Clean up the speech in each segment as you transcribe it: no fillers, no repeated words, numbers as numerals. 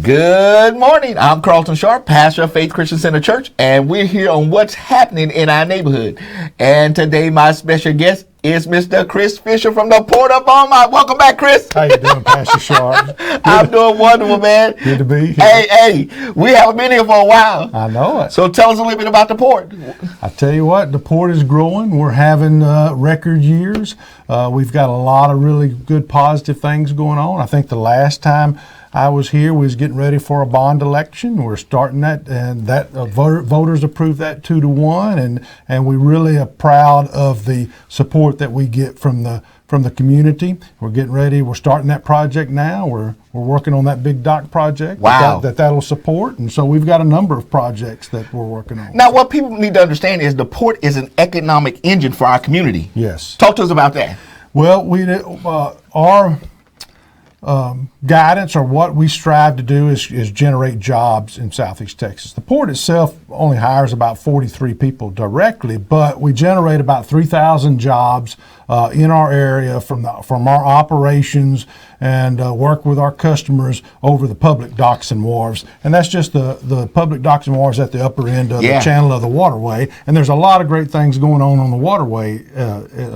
Good morning. I'm Carlton Sharp, pastor of Faith Christian Center Church, and we're here on what's happening in our neighborhood. And today, my special guest is Mr. Chris Fisher from the Port of Beaumont. Welcome back, Chris. How you doing, Pastor Sharp? I'm doing wonderful, man. Good to be here. Hey, we haven't been here for a while. I know it. So tell us a little bit about the port. I tell you what, the port is growing. We're having record years. We've got a lot of really good positive things going on. I think the last time I was here, we was getting ready for a bond election. We're starting that, and that voters approved that 2-1, and we really are proud of the support that we get from the community. We're getting ready. We're starting that project now. We're working on that big dock project. Wow. That'll support, and so we've got a number of projects that we're working on. Now, what people need to understand is the port is an economic engine for our community. Yes. Talk to us about that. Well, our guidance, or what we strive to do, is generate jobs in Southeast Texas. The port itself only hires about 43 people directly, but we generate about 3,000 jobs in our area from our operations, and work with our customers over the public docks and wharves. And that's just the public docks and wharves at the upper end of the channel of the waterway. And there's a lot of great things going on the waterway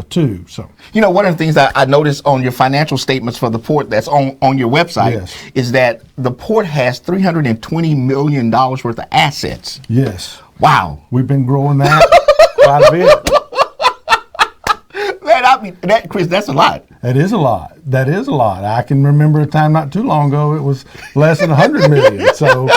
too. So, you know, one of the things I noticed on your financial statements for the port that's on your website is that the port has $320 million worth of assets. Yes. Wow. We've been growing that quite a bit. Man, I mean, Chris, that's a lot. That is a lot. That is a lot. I can remember a time not too long ago it was less than 100 million. So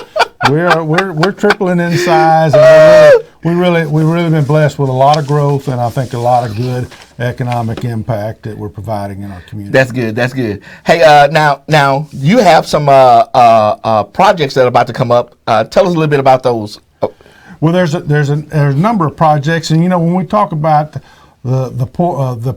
we're tripling in size, and we've really been blessed with a lot of growth, and I think a lot of good economic impact that we're providing in our community. That's good. That's good. Hey, now you have some projects that are about to come up. Tell us a little bit about those. Well, there's a number of projects, and you know, when we talk about the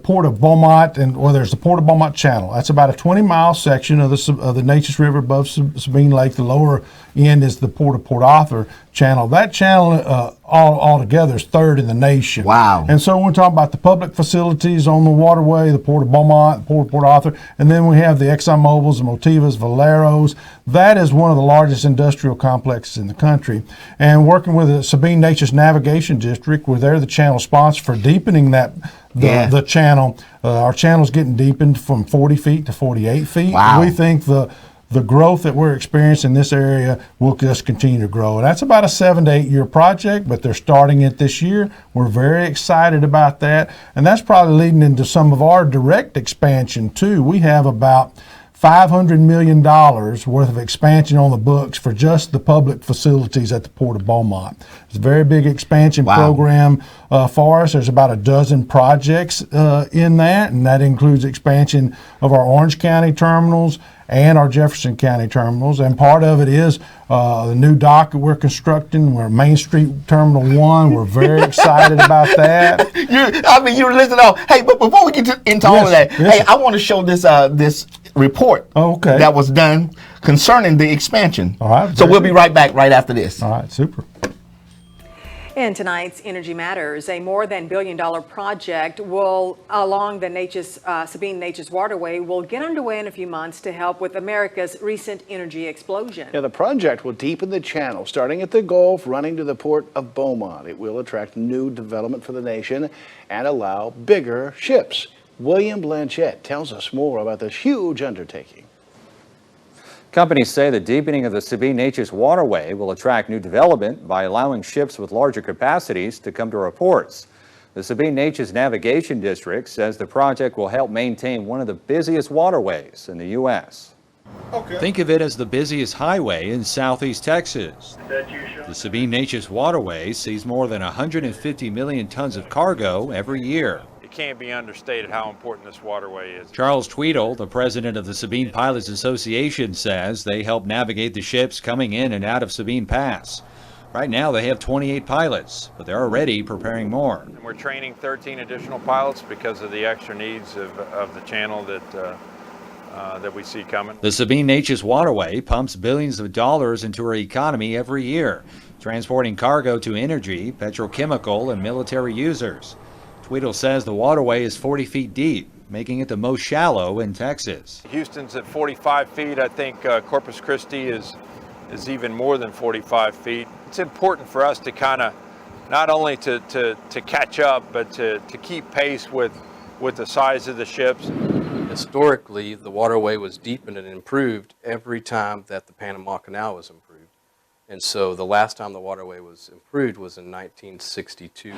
Port of Beaumont, there's the Port of Beaumont Channel. That's about a 20-mile section of the Neches River above Sabine Lake. The lower end is the Port of Port Arthur Channel. That channel all together is third in the nation. Wow. And so when we talk about the public facilities on the waterway, the Port of Beaumont, the Port of Port Arthur, and then we have the ExxonMobils, the Motivas, Valeros. That is one of the largest industrial complexes in the country. And working with the Sabine Neches Navigation District, where they're the channel sponsor for deepening the channel. Our channel's getting deepened from 40 feet to 48 feet. Wow. We think the growth that we're experiencing in this area will just continue to grow. And that's about a 7 to 8 year project, but they're starting it this year. We're very excited about that. And that's probably leading into some of our direct expansion too. We have about $500 million worth of expansion on the books for just the public facilities at the Port of Beaumont. It's a very big expansion program for us. There's about a dozen projects in that, and that includes expansion of our Orange County terminals and our Jefferson County terminals. And part of it is the new dock that we're constructing. We're Main Street Terminal 1. We're very excited about that. You're listening on. Hey, but before we get into all of that, hey, I want to show this report that was done concerning the expansion. All right. So we'll be right back right after this. All right, super. In tonight's Energy Matters, a more than $1 billion project along the Sabine Neches waterway will get underway in a few months to help with America's recent energy explosion. Yeah, the project will deepen the channel, starting at the Gulf, running to the Port of Beaumont. It will attract new development for the nation and allow bigger ships. William Blanchett tells us more about this huge undertaking. Companies say the deepening of the Sabine Neches waterway will attract new development by allowing ships with larger capacities to come to our ports. The Sabine Neches Navigation District says the project will help maintain one of the busiest waterways in the U.S. Think of it as the busiest highway in Southeast Texas. The Sabine Neches waterway sees more than 150 million tons of cargo every year. Can't be understated how important this waterway is. Charles Tweedle, the president of the Sabine Pilots Association, says they help navigate the ships coming in and out of Sabine Pass. Right now they have 28 pilots, but they're already preparing more. And we're training 13 additional pilots because of the extra needs of the channel that we see coming. The Sabine Neches waterway pumps billions of dollars into our economy every year, transporting cargo to energy, petrochemical, and military users. Tweedle says the waterway is 40 feet deep, making it the most shallow in Texas. Houston's at 45 feet. I think Corpus Christi is is even more than 45 feet. It's important for us to kind of not only to catch up, but to keep pace with the size of the ships. Historically, the waterway was deepened and improved every time that the Panama Canal was improved. And so the last time the waterway was improved was in 1962.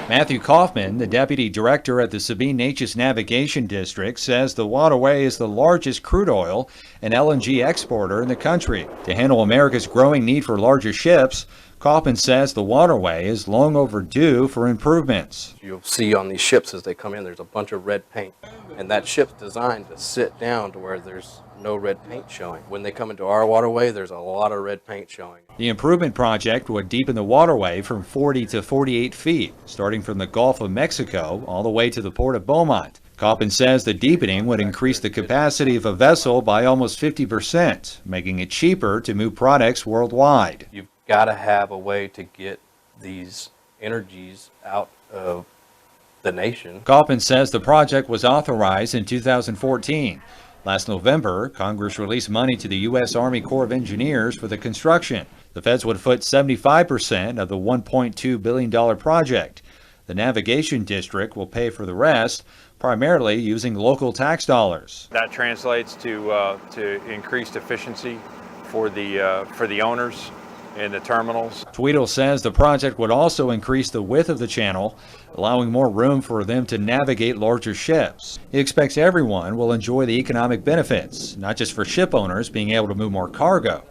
Matthew Kaufman, the deputy director at the Sabine-Neches Navigation District, says the waterway is the largest crude oil and LNG exporter in the country. To handle America's growing need for larger ships, Kaufman says the waterway is long overdue for improvements. You'll see on these ships as they come in, there's a bunch of red paint. And that ship's designed to sit down to where there's no red paint showing. When they come into our waterway, there's a lot of red paint showing. The improvement project would deepen the waterway from 40 to 48 feet, starting from the Gulf of Mexico all the way to the port of Beaumont. Kaufman says the deepening would increase the capacity of a vessel by almost 50%, making it cheaper to move products worldwide. You've got to have a way to get these energies out of the nation. Carlton says the project was authorized in 2014. Last November, Congress released money to the U.S. Army Corps of Engineers for the construction. The feds would foot 75% of the $1.2 billion project. The Navigation District will pay for the rest, primarily using local tax dollars. That translates to increased efficiency for the owners in the terminals. Tweedle says the project would also increase the width of the channel, allowing more room for them to navigate larger ships. He expects everyone will enjoy the economic benefits, not just for ship owners being able to move more cargo.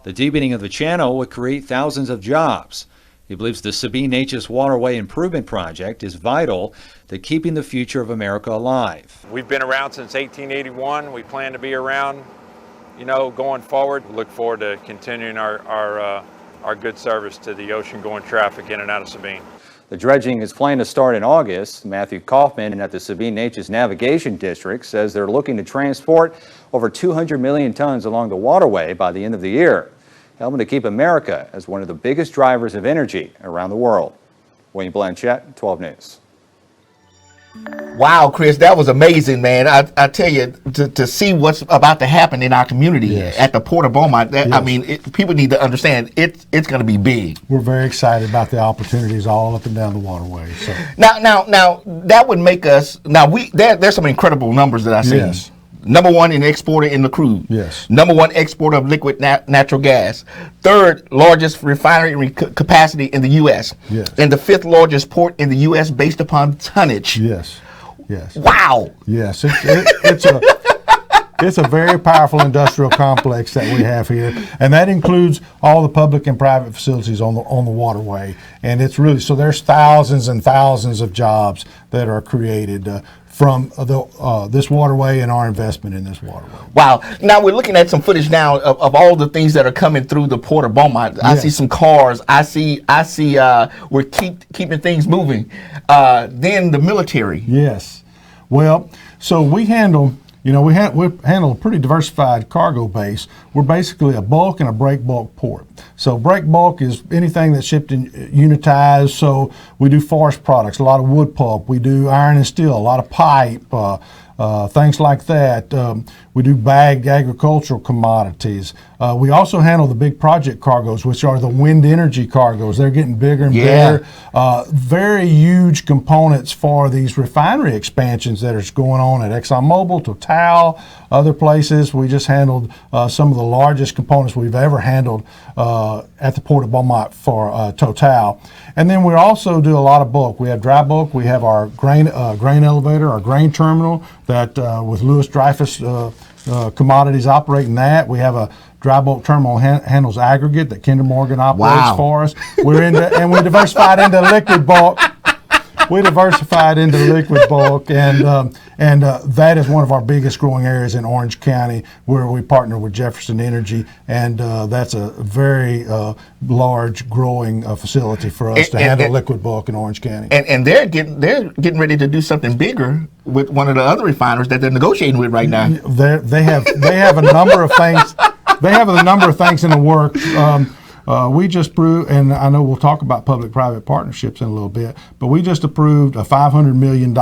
The deepening of the channel would create thousands of jobs. He believes the Sabine-Neches Waterway Improvement Project is vital to keeping the future of America alive. We've been around since 1881. We plan to be around, going forward. We look forward to continuing our good service to the ocean-going traffic in and out of Sabine. The dredging is planned to start in August. Matthew Kaufman at the Sabine-Neches Navigation District says they're looking to transport over 200 million tons along the waterway by the end of the year, helping to keep America as one of the biggest drivers of energy around the world. Wayne Blanchett, 12 News. Wow, Chris, that was amazing, man. I tell you, to see what's about to happen in our community at the Port of Beaumont, I mean, people need to understand it's going to be big. We're very excited about the opportunities all up and down the waterway. So. Now, that would make us, there's some incredible numbers that I see. Yes. Number one in exporter in the crude. Yes. Number one exporter of liquid natural gas. Third largest refinery capacity in the U.S. Yes. And the fifth largest port in the U.S. based upon tonnage. Yes. Yes. Wow. Yes. It's a very powerful industrial complex that we have here, and that includes all the public and private facilities on the waterway. And it's really, so there's thousands and thousands of jobs that are created from this waterway and our investment in this waterway. Wow. Now we're looking at some footage now of all the things that are coming through the Port of Beaumont. Yes. I see some cars. I see we're keeping things moving. Then the military. Yes. Well, so we handle, we handle a pretty diversified cargo base. We're basically a bulk and a break bulk port. So break bulk is anything that's shipped in unitized. So we do forest products, a lot of wood pulp. We do iron and steel, a lot of pipe, things like that. We do bagged agricultural commodities. We also handle the big project cargoes, which are the wind energy cargoes. They're getting bigger and bigger. Very huge components for these refinery expansions that are going on at ExxonMobil, Total, other places. We just handled some of the largest components we've ever handled at the Port of Beaumont for Total. And then we also do a lot of bulk. We have dry bulk. We have our grain elevator, our grain terminal that with Lewis Dreyfus Commodities operating that. We have a dry bulk terminal handles aggregate that Kinder Morgan operates for us. And we diversified into liquid bulk. We diversified into liquid bulk, and that is one of our biggest growing areas in Orange County, where we partner with Jefferson Energy, and that's a very large growing facility for us to handle liquid bulk in Orange County. And they're getting ready to do something bigger with one of the other refiners that they're negotiating with right now. They have a number of things. They have a number of things in the works. we just approved, and I know we'll talk about public-private partnerships in a little bit, but we just approved a $500 million,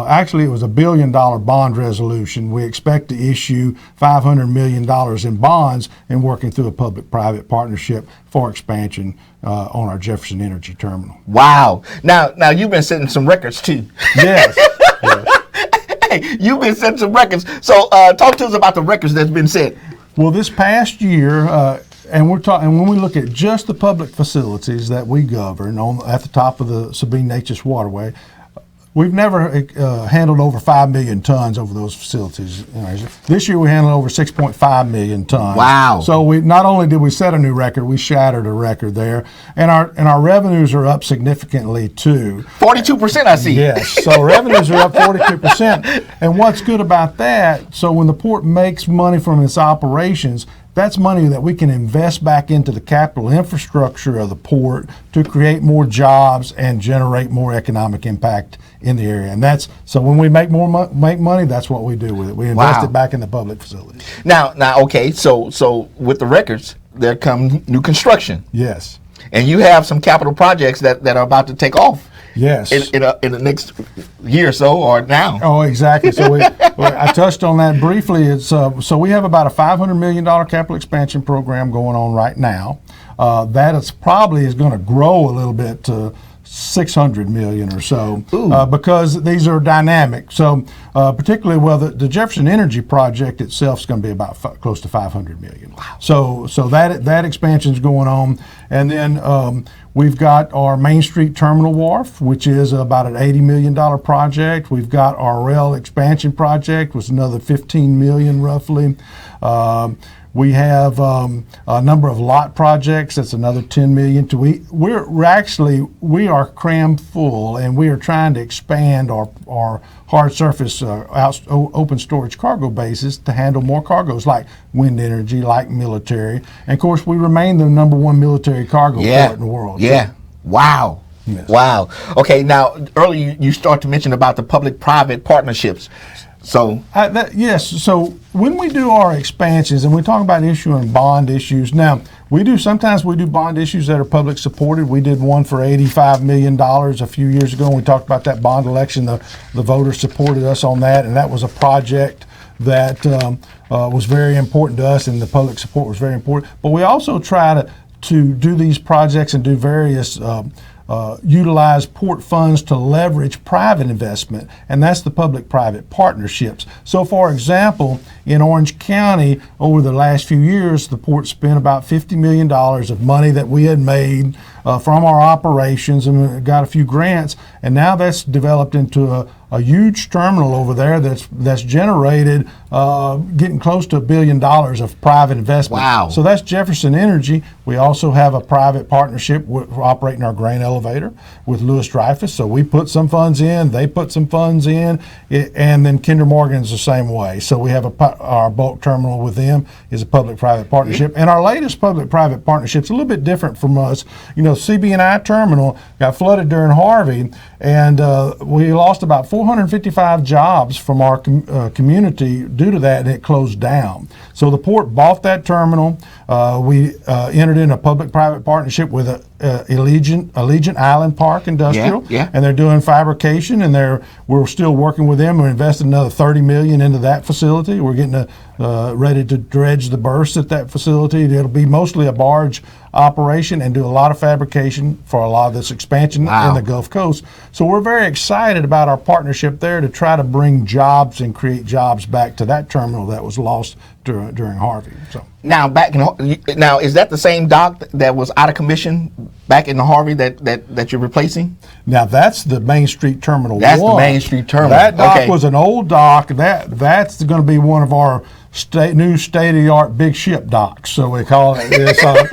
actually it was $1 billion bond resolution. We expect to issue $500 million in bonds and working through a public-private partnership for expansion on our Jefferson Energy Terminal. Wow. Now you've been setting some records too. Yes. Yes. Hey, you've been setting some records. So talk to us about the records that's been set. Well, this past year, and we're talking, and when we look at just the public facilities that we govern at the top of the Sabine-Neches Waterway, we've never handled over 5 million tons over those facilities. This year we handled over 6.5 million tons. Wow. So we not only did we set a new record, we shattered a record there. And our revenues are up significantly too. 42%, I see. Yes. So revenues are up 42%. And what's good about that, so when the port makes money from its operations, that's money that we can invest back into the capital infrastructure of the port to create more jobs and generate more economic impact in the area. And that's, so when we make money, that's what we do with it. We invest it back in the public facilities. Now, okay, so with the records, there comes new construction. Yes. And you have some capital projects that are about to take off. Yes. In the next year or so, or now. Oh, exactly. So I touched on that briefly. It's so we have about a $500 million capital expansion program going on right now. That is probably going to grow a little bit to $600 million or so because these are dynamic. So particularly, well, the Jefferson Energy project itself is going to be about close to $500 million. Wow. So that expansion is going on, and then we've got our Main Street Terminal Wharf, which is about an $80 million project. We've got our rail expansion project, which is another $15 million roughly. We have a number of lot projects. That's another $10 million. We are crammed full, and we are trying to expand our hard surface open storage cargo bases to handle more cargoes like wind energy, like military. And of course, we remain the #1 military cargo port in the world. Yeah. So. Wow. Yes. Wow. Okay. Now, earlier you start to mention about the public-private partnerships. So yes. So when we do our expansions and we talk about issuing bond issues, now sometimes we do bond issues that are public supported. We did one for $85 million a few years ago, and we talked about that bond election. The voters supported us on that, and that was a project that was very important to us, and the public support was very important. But we also try to do these projects and do various utilize port funds to leverage private investment, and that's the public-private partnerships. So, for example, in Orange County, over the last few years, the port spent about $50 million of money that we had made from our operations, and we got a few grants, and now that's developed into a huge terminal over there that's generated getting close to $1 billion of private investment. Wow. So that's Jefferson Energy. We also have a private partnership with operating our grain elevator with Lewis Dreyfus. So we put some funds in, they put some funds in, and then Kinder Morgan's the same way. So we have our bulk terminal with them is a public-private partnership. And our latest public-private partnership is a little bit different from us. You know, CB&I terminal got flooded during Harvey, and we lost about 455 jobs from our community due to that, and it closed down. So the port bought that terminal. We entered in a public-private partnership with Allegiant Island Park Industrial, and they're doing fabrication, and we're still working with them. We're investing another $30 million into that facility. We're getting ready to dredge the berths at that facility. It'll be mostly a barge operation and do a lot of fabrication for a lot of this expansion in the Gulf Coast. So we're very excited about our partnership there to try to bring jobs and create jobs back to that terminal that was lost during Harvey. So now is that the same dock that was out of commission back in the Harvey that you're replacing? Now that's the Main Street Terminal. That's the Main Street Terminal. That dock was an old dock. That's going to be one of our new state-of-the-art big ship docks. So we call it.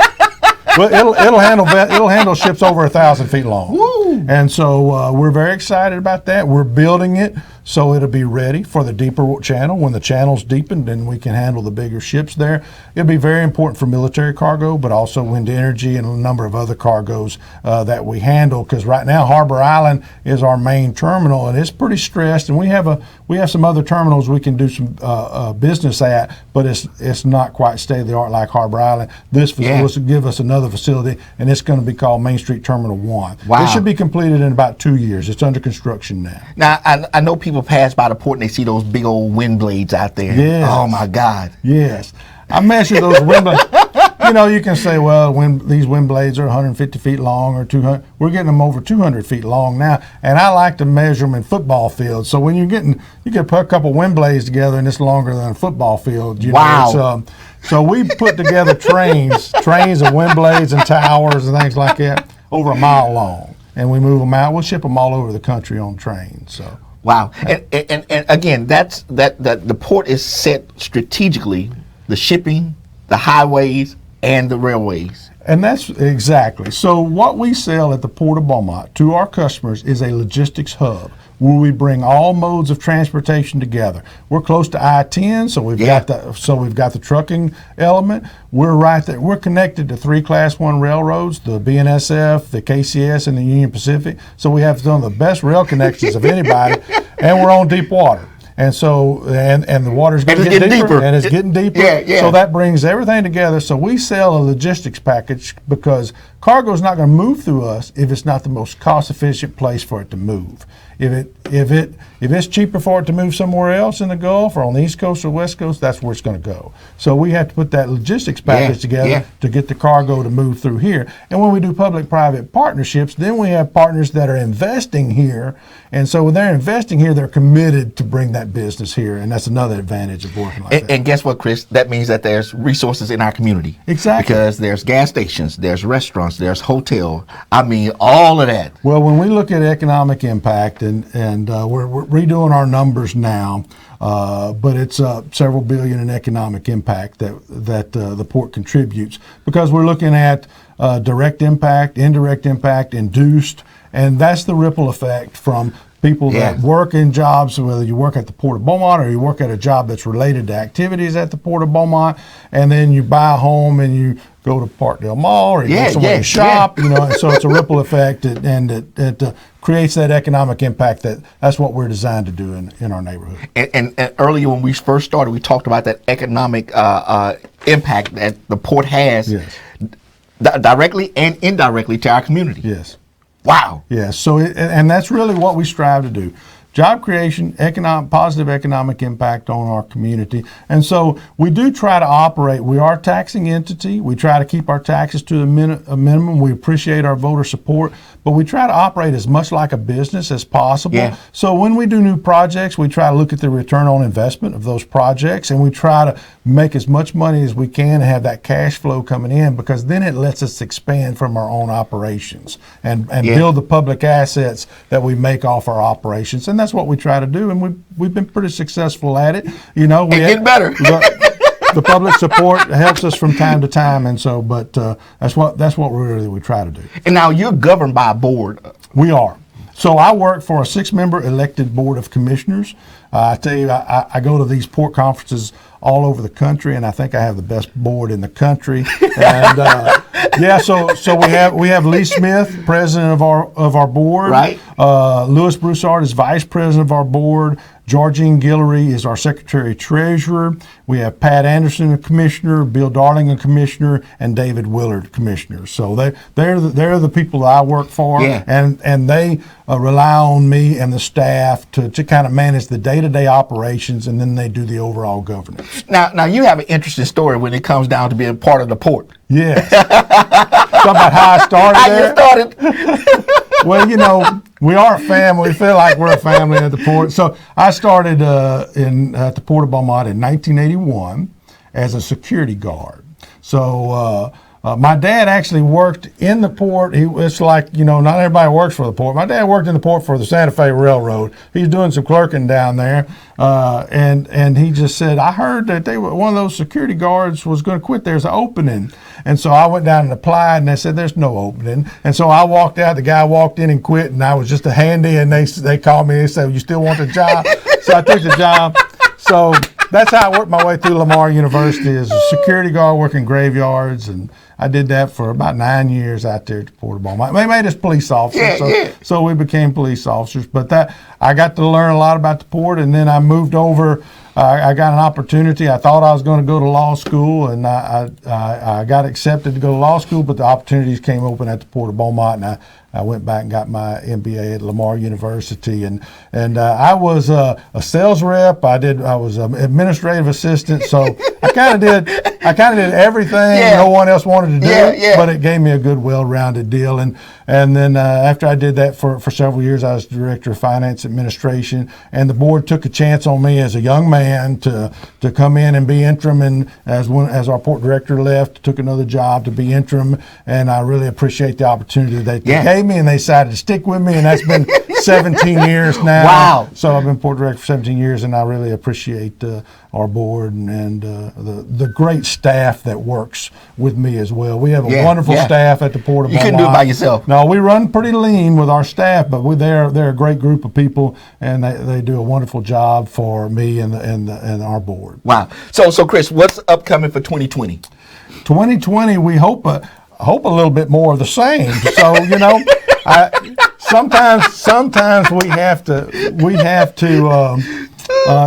Well, it'll handle ships over 1,000 feet long. Woo. And so we're very excited about that. We're building it so it'll be ready for the deeper channel. When the channel's deepened, then we can handle the bigger ships there. It'll be very important for military cargo, but also wind energy and a number of other cargoes that we handle. Because right now, Harbor Island is our main terminal, and it's pretty stressed. And we have some other terminals we can do some business at, but it's not quite state of the art like Harbor Island. This facility will give us another facility, and it's going to be called Main Street Terminal 1. Wow. It should be completed in about 2 years. It's under construction now. Now, I know people pass by the port and they see those big old wind blades out there. Yes. Oh, my God. Yes. I measured those wind blades. You know, you can say, well, these wind blades are 150 feet long or 200. We're getting them over 200 feet long now, and I like to measure them in football fields. So when you can put a couple wind blades together, and it's longer than a football field. Wow. So we put together trains of wind blades and towers and things like that over a mile long, and we move them out. We'll ship them all over the country on trains. So. Wow. And again, that the port is set strategically, the shipping, the highways, and the railways. And that's exactly. So what we sell at the Port of Beaumont to our customers is a logistics hub where we bring all modes of transportation together. We're close to I-10, so we've got the trucking element. We're right there. We're connected to 3 Class 1 railroads, the BNSF, the KCS, and the Union Pacific. So we have some of the best rail connections of anybody, and we're on deep water. And so, and the water's going to get deeper, and it's getting deeper. So that brings everything together. So we sell a logistics package because cargo is not going to move through us if it's not the most cost-efficient place for it to move. If it's cheaper for it to move somewhere else in the Gulf or on the East Coast or West Coast, that's where it's going to go. So we have to put that logistics package together to get the cargo to move through here. And when we do public-private partnerships, then we have partners that are investing here. And so when they're investing here, they're committed to bring that business here. And that's another advantage of working like that. And guess what, Chris? That means that there's resources in our community. Exactly. Because there's gas stations, there's restaurants, there's hotel. I mean, all of that. Well, when we look at economic impact, and we're redoing our numbers now, but it's several billion in economic impact that the port contributes, because we're looking at direct impact, indirect impact, induced, and that's the ripple effect from people that work in jobs, whether you work at the Port of Beaumont or you work at a job that's related to activities at the Port of Beaumont, and then you buy a home and you go to Parkdale Mall or you go somewhere to shop, you know, and so it's a ripple effect, and it creates that economic impact. That's what we're designed to do in our neighborhood. And earlier when we first started, we talked about that economic impact that the port has directly and indirectly to our community. Yes. Wow. Yes. So, and that's really what we strive to do. Job creation, positive economic impact on our community. And so we do try to operate. We are a taxing entity. We try to keep our taxes to a minimum. We appreciate our voter support, but we try to operate as much like a business as possible. Yeah. So when we do new projects, we try to look at the return on investment of those projects, and we try to make as much money as we can and have that cash flow coming in, because then it lets us expand from our own operations and build the public assets that we make off our operations. And that's what we try to do, and we've been pretty successful at it. You know, we get better. The public support helps us from time to time, and so, but that's what we try to do. And now you're governed by a board. We are. So I work for a 6-member elected board of commissioners. I tell you, I go to these port conferences all over the country, and I think I have the best board in the country. And so we have Lee Smith, president of our board. Right. Louis Broussard is vice president of our board. Georgine Guillory is our secretary treasurer. We have Pat Anderson, a commissioner, Bill Darling, a commissioner, and David Willard, commissioner. So they're the people that I work for, and they rely on me and the staff to kind of manage the day-to-day operations, and then they do the overall governance. Now you have an interesting story when it comes down to being part of the port. Yes. Talk about how I started there. How you started. Well, you know, we are a family. We feel like we're a family at the port. So I started at the Port of Beaumont in 1981 as a security guard. So My dad actually worked in the port. It's like, not everybody works for the port. My dad worked in the port for the Santa Fe Railroad. He's doing some clerking down there. And he just said, I heard that one of those security guards was going to quit. There's an opening. And so I went down and applied, and they said, there's no opening. And so I walked out. The guy walked in and quit, and I was just a handy, and they called me. They said, you still want the job? So I took the job. So that's how I worked my way through Lamar University as a security guard working graveyards, and I did that for about 9 years out there at the Port of Beaumont. They made us police officers, so we became police officers. But I got to learn a lot about the port, and then I moved over. I got an opportunity. I thought I was going to go to law school, and I got accepted to go to law school, but the opportunities came open at the Port of Beaumont, and I went back and got my MBA at Lamar University, and I was a sales rep. I was an administrative assistant, so I kind of did everything no one else wanted to do, but it gave me a good, well-rounded deal. And then after I did that for several years, I was director of finance administration, and the board took a chance on me as a young man to come in and be interim. And as our port director left, took another job to be interim, and I really appreciate the opportunity they gave me, and they decided to stick with me, and that's been 17 years now. Wow. So I've been port director for 17 years, and I really appreciate our board and the great staff that works with me as well. We have a wonderful staff at the Port of Beaumont. You couldn't do it by yourself. No, we run pretty lean with our staff, but they're a great group of people, and they do a wonderful job for me and our board. Wow. So Chris, what's upcoming for 2020? 2020, we hope a little bit more of the same. So sometimes we have to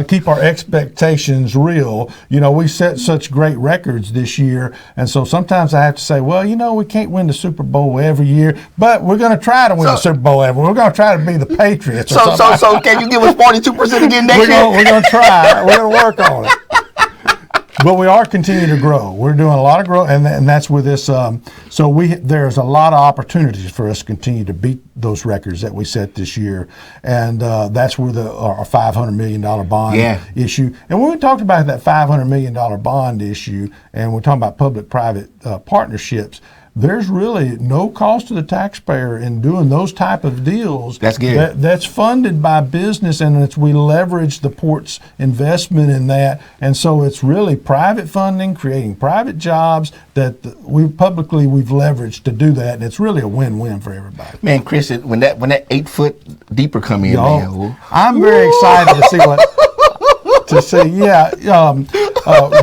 keep our expectations real. We set such great records this year, and so sometimes I have to say, well, we can't win the Super Bowl every year, but we're going to try to win the Super Bowl every year. We're going to try to be the Patriots. So can you give us 42% again next year? We're going to try. We're going to work on it. But we are continuing to grow. We're doing a lot of growth, and that's with this. There's a lot of opportunities for us to continue to beat those records that we set this year, and that's where our $500 million bond issue. And when we talked about that $500 million bond issue, and we're talking about public-private partnerships, there's really no cost to the taxpayer in doing those type of deals. That's good. That's funded by business, and we leverage the port's investment in that. And so it's really private funding, creating private jobs that we've leveraged to do that. And it's really a win-win for everybody. Man, Chris, when that 8 foot deeper come in, man. I'm very excited to see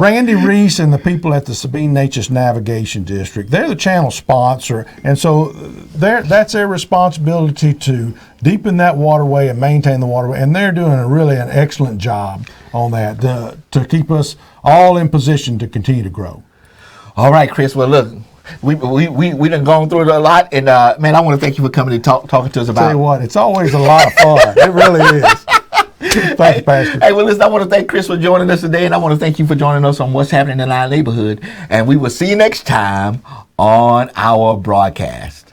Randy Reese and the people at the Sabine Neches Navigation District, they're the channel sponsor, and so that's their responsibility to deepen that waterway and maintain the waterway, and they're doing an excellent job on that to keep us all in position to continue to grow. All right, Chris, well, look, we done gone through it a lot, and man, I want to thank you for coming and talking to us about it. Tell you what, it's always a lot of fun. It really is. Thanks, Pastor. Hey, well, listen, I want to thank Chris for joining us today, and I want to thank you for joining us on what's happening in our neighborhood. And we will see you next time on our broadcast.